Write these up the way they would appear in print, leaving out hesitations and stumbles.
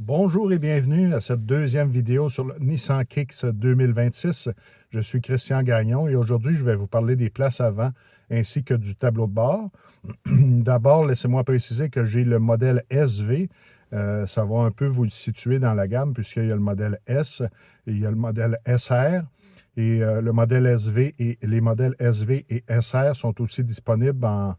Bonjour et bienvenue à cette deuxième vidéo sur le Nissan Kicks 2026. Je suis Christian Gagnon et aujourd'hui, je vais vous parler des places avant ainsi que du tableau de bord. D'abord, laissez-moi préciser que j'ai le modèle SV. Ça va un peu vous le situer dans la gamme puisqu'il y a le modèle S et il y a le modèle SR. Et le modèle SV et les modèles SV et SR sont aussi disponibles en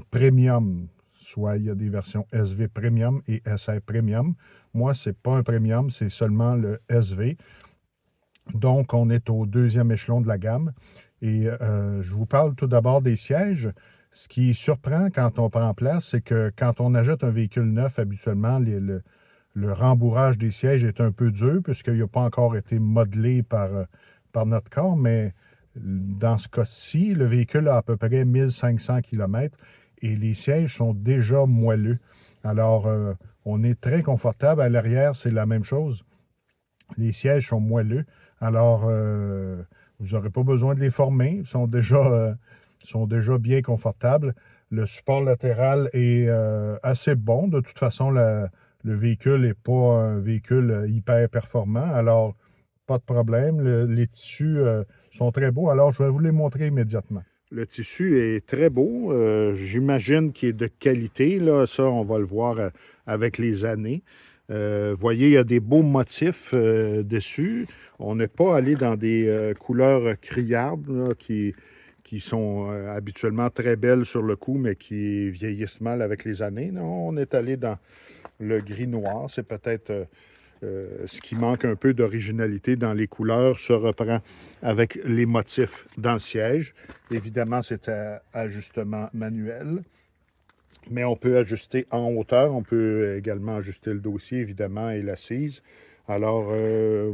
premium. Soit il y a des versions SV Premium et SR Premium. Moi, ce n'est pas un Premium, c'est seulement le SV. Donc, on est au deuxième échelon de la gamme. Et je vous parle tout d'abord des sièges. Ce qui surprend quand on prend place, c'est que quand on achète un véhicule neuf, habituellement, le rembourrage des sièges est un peu dur puisqu'il n'a pas encore été modelé par notre corps. Mais dans ce cas-ci, le véhicule a à peu près 1500 km et les sièges sont déjà moelleux. Alors, on est très confortable. À l'arrière, c'est la même chose. Les sièges sont moelleux. Alors, vous n'aurez pas besoin de les former. Ils sont déjà bien confortables. Le support latéral est assez bon. De toute façon, le véhicule n'est pas un véhicule hyper performant. Alors, pas de problème. Les tissus sont très beaux. Alors, je vais vous les montrer immédiatement. Le tissu est très beau. J'imagine qu'il est de qualité. Là. Ça, on va le voir avec les années. Voyez, il y a des beaux motifs dessus. On n'est pas allé dans des couleurs criardes là, qui sont habituellement très belles sur le coup, mais qui vieillissent mal avec les années. Non, on est allé dans le gris-noir. C'est peut-être ce qui manque un peu d'originalité dans les couleurs se reprend avec les motifs dans le siège. Évidemment, c'est à ajustement manuel. Mais on peut ajuster en hauteur. On peut également ajuster le dossier, évidemment, et l'assise. Alors,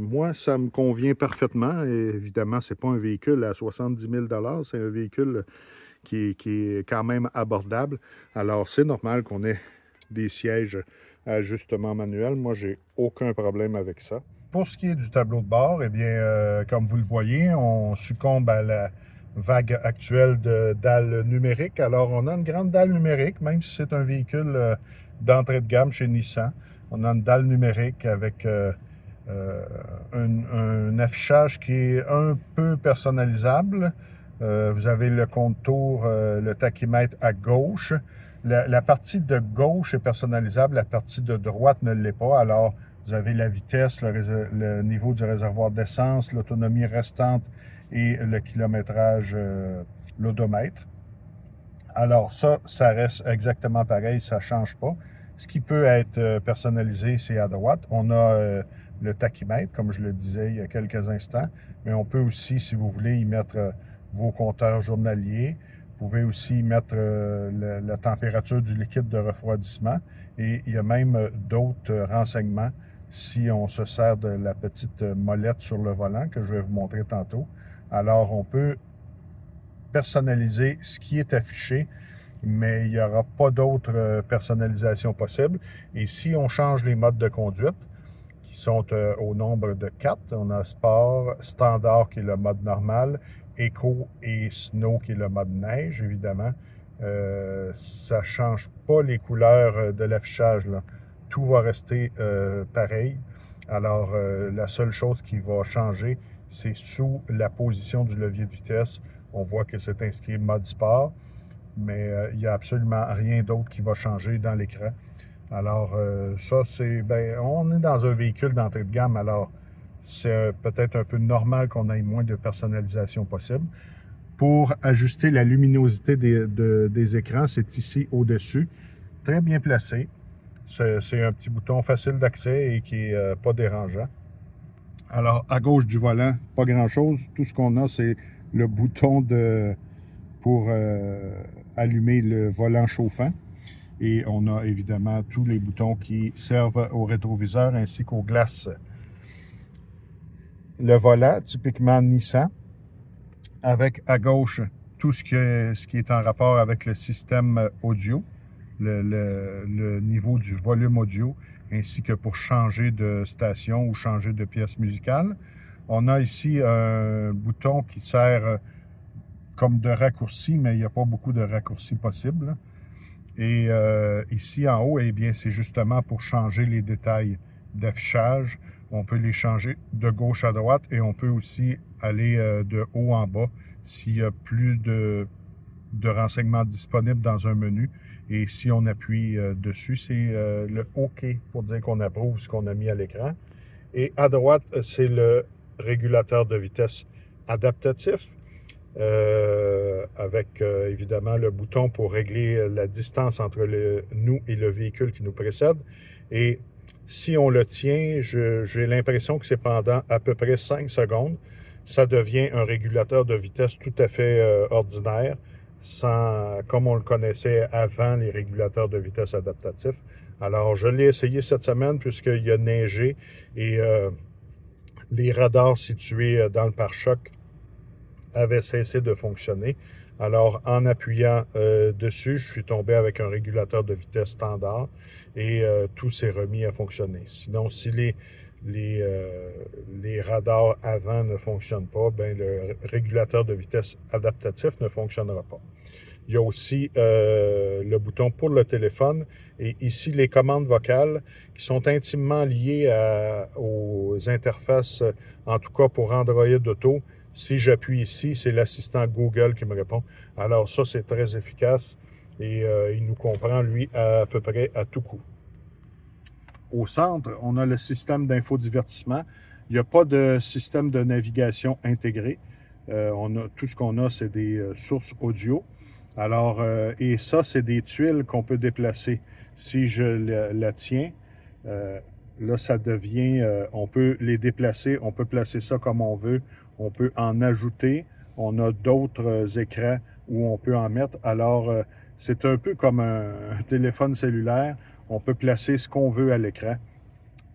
moi, ça me convient parfaitement. Et évidemment, ce n'est pas un véhicule à 70 000 c'est un véhicule qui est quand même abordable. Alors, c'est normal qu'on ait des sièges à ajustement manuel. Moi, j'ai aucun problème avec ça. Pour ce qui est du tableau de bord, eh bien, comme vous le voyez, on succombe à la vague actuelle de dalles numériques. Alors, on a une grande dalle numérique, même si c'est un véhicule d'entrée de gamme chez Nissan. On a une dalle numérique avec un affichage qui est un peu personnalisable. Vous avez le contour, le tachymètre à gauche. La partie de gauche est personnalisable, la partie de droite ne l'est pas. Alors, vous avez la vitesse, le niveau du réservoir d'essence, l'autonomie restante et le kilométrage, l'odomètre. Alors ça reste exactement pareil, ça ne change pas. Ce qui peut être personnalisé, c'est à droite. On a le tachymètre, comme je le disais il y a quelques instants, mais on peut aussi, si vous voulez, y mettre vos compteurs journaliers. Vous pouvez aussi y mettre la température du liquide de refroidissement et il y a même d'autres renseignements si on se sert de la petite molette sur le volant que je vais vous montrer tantôt. Alors, on peut personnaliser ce qui est affiché, mais il n'y aura pas d'autres personnalisations possibles. Et si on change les modes de conduite, qui sont au nombre de 4, on a Sport, Standard qui est le mode normal, Eco et Snow qui est le mode neige, évidemment. Ça ne change pas les couleurs de l'affichage. Là. Tout va rester pareil. Alors, la seule chose qui va changer, c'est sous la position du levier de vitesse. On voit que c'est inscrit mode sport, mais il n'y a absolument rien d'autre qui va changer dans l'écran. Alors, ça, on est dans un véhicule d'entrée de gamme, alors c'est peut-être un peu normal qu'on ait moins de personnalisation possible. Pour ajuster la luminosité des écrans, c'est ici au-dessus, très bien placé. C'est un petit bouton facile d'accès et qui n'est pas dérangeant. Alors, à gauche du volant, pas grand-chose. Tout ce qu'on a, c'est le bouton pour allumer le volant chauffant. Et on a évidemment tous les boutons qui servent au rétroviseur ainsi qu'aux glaces. Le volant, typiquement Nissan, avec à gauche tout ce qui est en rapport avec le système audio, le niveau du volume audio, ainsi que pour changer de station ou changer de pièce musicale. On a ici un bouton qui sert comme de raccourci, mais il n'y a pas beaucoup de raccourcis possibles. Et ici en haut, eh bien, c'est justement pour changer les détails. d'affichage. On peut les changer de gauche à droite et on peut aussi aller de haut en bas s'il y a plus de renseignements disponibles dans un menu. Et si on appuie dessus, c'est le OK pour dire qu'on approuve ce qu'on a mis à l'écran. Et à droite, c'est le régulateur de vitesse adaptatif, avec évidemment le bouton pour régler la distance entre nous et le véhicule qui nous précède. Et si on le tient, j'ai l'impression que c'est pendant à peu près 5 secondes, ça devient un régulateur de vitesse tout à fait ordinaire, comme on le connaissait avant les régulateurs de vitesse adaptatifs. Alors, je l'ai essayé cette semaine puisqu'il a neigé et les radars situés dans le pare-choc avaient cessé de fonctionner. Alors, en appuyant dessus, je suis tombé avec un régulateur de vitesse standard et tout s'est remis à fonctionner. Sinon, si les radars avant ne fonctionnent pas, ben, le régulateur de vitesse adaptatif ne fonctionnera pas. Il y a aussi le bouton pour le téléphone et ici les commandes vocales qui sont intimement liées aux interfaces, en tout cas pour Android Auto. Si j'appuie ici, c'est l'assistant Google qui me répond. Alors ça, c'est très efficace et il nous comprend, lui, à peu près à tout coup. Au centre, on a le système d'infodivertissement. Il n'y a pas de système de navigation intégré. Tout ce qu'on a, c'est des sources audio. Alors, et ça, c'est des tuiles qu'on peut déplacer. Si je la tiens, là, ça devient, on peut les déplacer, on peut placer ça comme on veut, on peut en ajouter. On a d'autres écrans où on peut en mettre. Alors, c'est un peu comme un téléphone cellulaire. On peut placer ce qu'on veut à l'écran.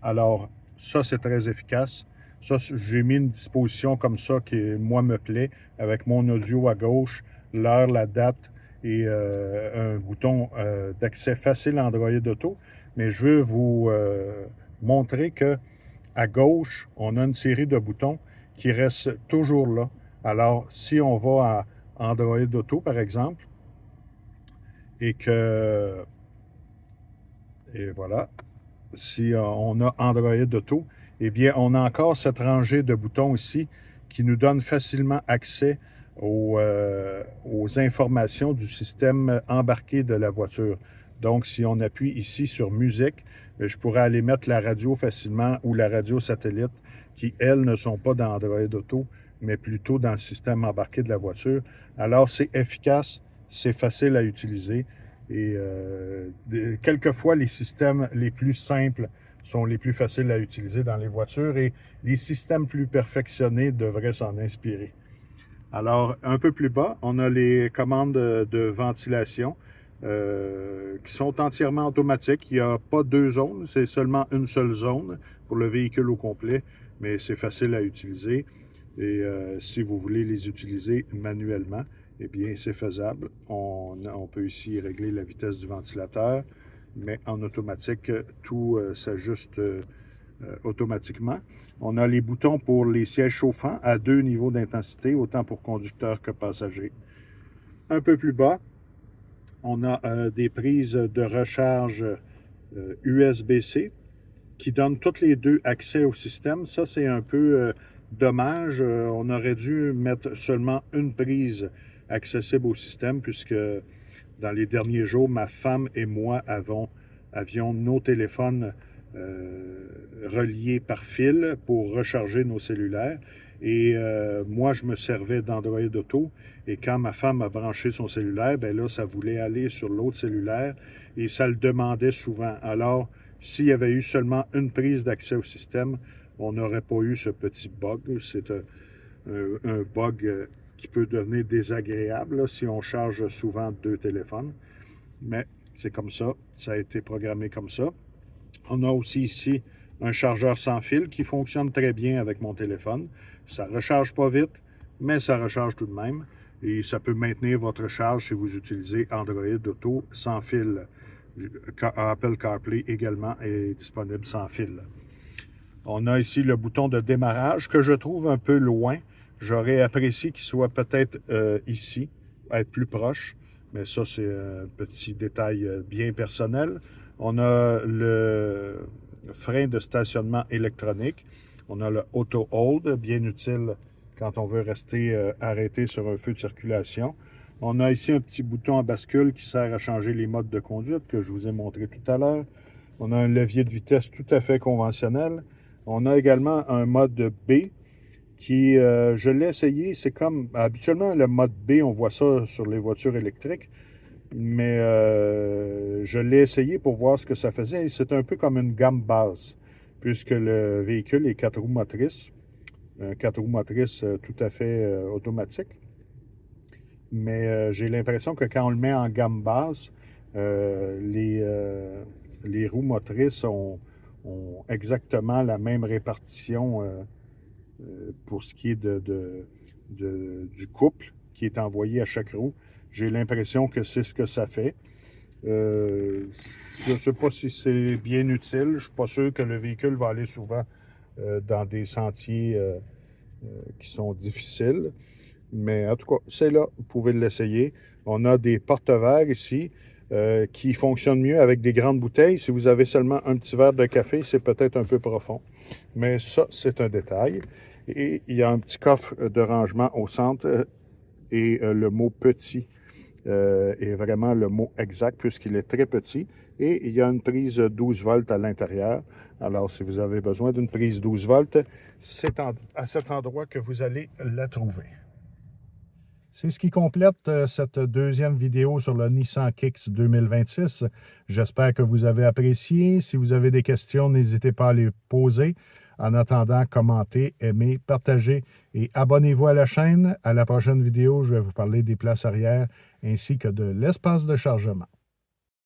Alors, ça, c'est très efficace. Ça, j'ai mis une disposition comme ça qui, moi, me plaît, avec mon audio à gauche, l'heure, la date et un bouton d'accès facile Android Auto. Mais je veux vous montrer que à gauche, on a une série de boutons qui restent toujours là. Alors, si on va à Android Auto, par exemple, et voilà, si on a Android Auto, eh bien, on a encore cette rangée de boutons ici qui nous donne facilement accès aux informations du système embarqué de la voiture. Donc, si on appuie ici sur Musique, je pourrais aller mettre la radio facilement ou la radio satellite qui, elles, ne sont pas dans Android Auto, mais plutôt dans le système embarqué de la voiture. Alors, c'est efficace, c'est facile à utiliser. Et quelquefois, les systèmes les plus simples sont les plus faciles à utiliser dans les voitures et les systèmes plus perfectionnés devraient s'en inspirer. Alors, un peu plus bas, on a les commandes de ventilation qui sont entièrement automatiques. Il n'y a pas deux zones, c'est seulement une seule zone pour le véhicule au complet, mais c'est facile à utiliser. Et si vous voulez les utiliser manuellement, eh bien, c'est faisable. On peut ici régler la vitesse du ventilateur, mais en automatique, tout s'ajuste automatiquement. On a les boutons pour les sièges chauffants à 2 niveaux d'intensité, autant pour conducteur que passager. Un peu plus bas, on a des prises de recharge USB-C qui donnent toutes les deux accès au système. Ça, c'est un peu dommage. On aurait dû mettre seulement une prise accessible au système puisque dans les derniers jours, ma femme et moi avions nos téléphones reliés par fil pour recharger nos cellulaires. Et moi, je me servais d'Android Auto. Et quand ma femme a branché son cellulaire, bien là, ça voulait aller sur l'autre cellulaire et ça le demandait souvent. Alors, s'il y avait eu seulement une prise d'accès au système, on n'aurait pas eu ce petit bug. C'est un bug qui peut devenir désagréable là, si on charge souvent 2 téléphones. Mais c'est comme ça. Ça a été programmé comme ça. On a aussi ici un chargeur sans fil qui fonctionne très bien avec mon téléphone. Ça ne recharge pas vite, mais ça recharge tout de même. Et ça peut maintenir votre charge si vous utilisez Android Auto sans fil. Apple CarPlay également est disponible sans fil. On a ici le bouton de démarrage que je trouve un peu loin. J'aurais apprécié qu'il soit peut-être ici, être plus proche. Mais ça, c'est un petit détail bien personnel. On a frein de stationnement électronique. On a le Auto Hold, bien utile quand on veut rester arrêté sur un feu de circulation. On a ici un petit bouton à bascule qui sert à changer les modes de conduite que je vous ai montré tout à l'heure. On a un levier de vitesse tout à fait conventionnel. On a également un mode B qui, je l'ai essayé, c'est comme, habituellement le mode B, on voit ça sur les voitures électriques, mais je l'ai essayé pour voir ce que ça faisait. C'est un peu comme une gamme basse, puisque le véhicule est 4 roues motrices, 4 roues motrices tout à fait automatique. Mais j'ai l'impression que quand on le met en gamme basse, les roues motrices ont exactement la même répartition pour ce qui est du couple qui est envoyé à chaque roue. J'ai l'impression que c'est ce que ça fait. Je ne sais pas si c'est bien utile. Je ne suis pas sûr que le véhicule va aller souvent dans des sentiers qui sont difficiles. Mais en tout cas, c'est là, vous pouvez l'essayer. On a des porte-verres ici qui fonctionnent mieux avec des grandes bouteilles. Si vous avez seulement un petit verre de café, c'est peut-être un peu profond. Mais ça, c'est un détail. Et il y a un petit coffre de rangement au centre et le mot « petit » est vraiment le mot exact puisqu'il est très petit. Et il y a une prise 12 volts à l'intérieur. Alors, si vous avez besoin d'une prise 12 volts, c'est à cet endroit que vous allez la trouver. C'est ce qui complète cette deuxième vidéo sur le Nissan Kicks 2026. J'espère que vous avez apprécié. Si vous avez des questions, n'hésitez pas à les poser. En attendant, commentez, aimez, partagez et abonnez-vous à la chaîne. À la prochaine vidéo, je vais vous parler des places arrière ainsi que de l'espace de chargement.